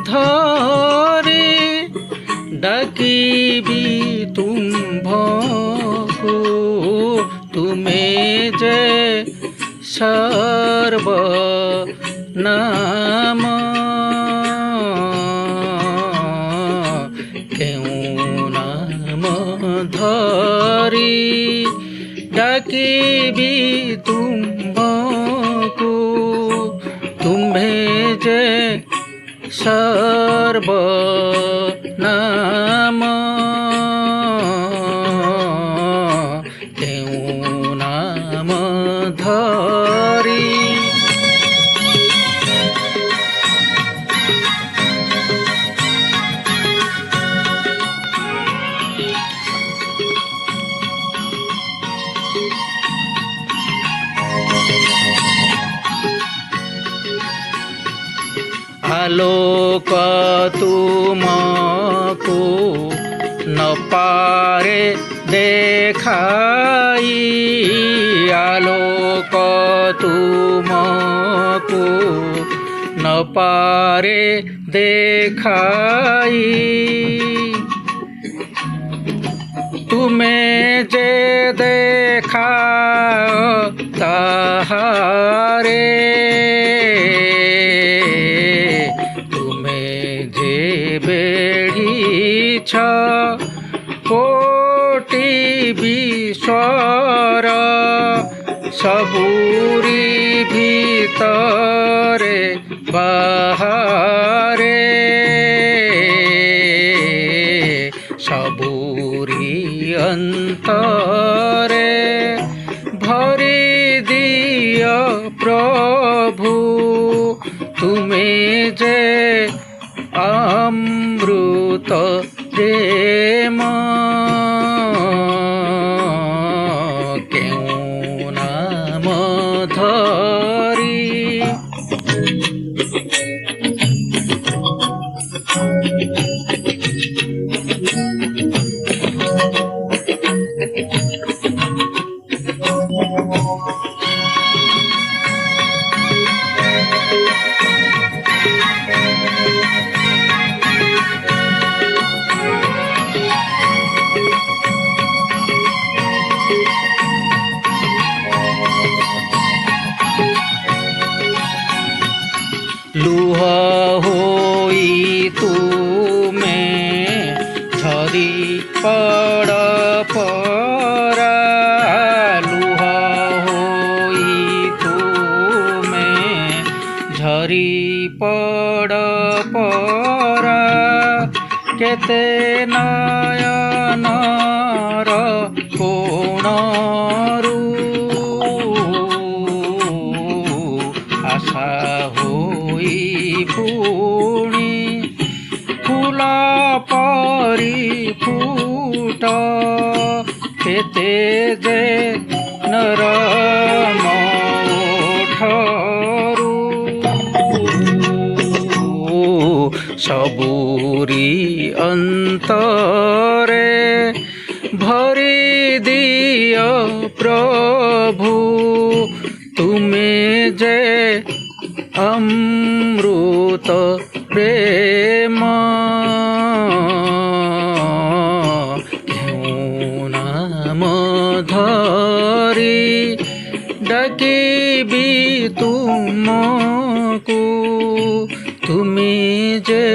ଧରି ଡାକିବି ତୁମ୍ଭକୁ ତୁମେ ଯେ ସର୍ବନାମ କେଉଁ ନାମ ଧରି ଡାକିବି ତୁମ୍ଭକୁ ତୁମ୍ଭେ ଯେ ସର୍ବନାମ କେଉଁ ନାମ ଧରି आलोक तुमको न पारे देखाई आलोक तुमको न पारे देखाई तुम्हें जे देखाओ ताहारे बेढ़ीछ कोटि विश्वर सबुरी भितरे बाहरे सबुरी अंतरे भरी दियो प्रभु तुम्हें जे अमृत प्रेम केउं नाम धरी लुह होई तुमे झरी पड़ परा लुह होई तुमे झरी पड़ परा केते नयनर कोणरू आशा होई पुणी फूल परी फूट केते जे नरम ओठरू सबुरी अंतरे भरी दियो प्रभु तुम्हें जे अमृत प्रेम केउं नाम धरी डाकिबी तुमको तुम्हें जे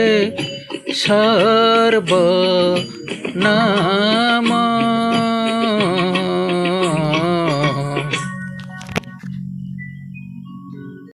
सर्वनाम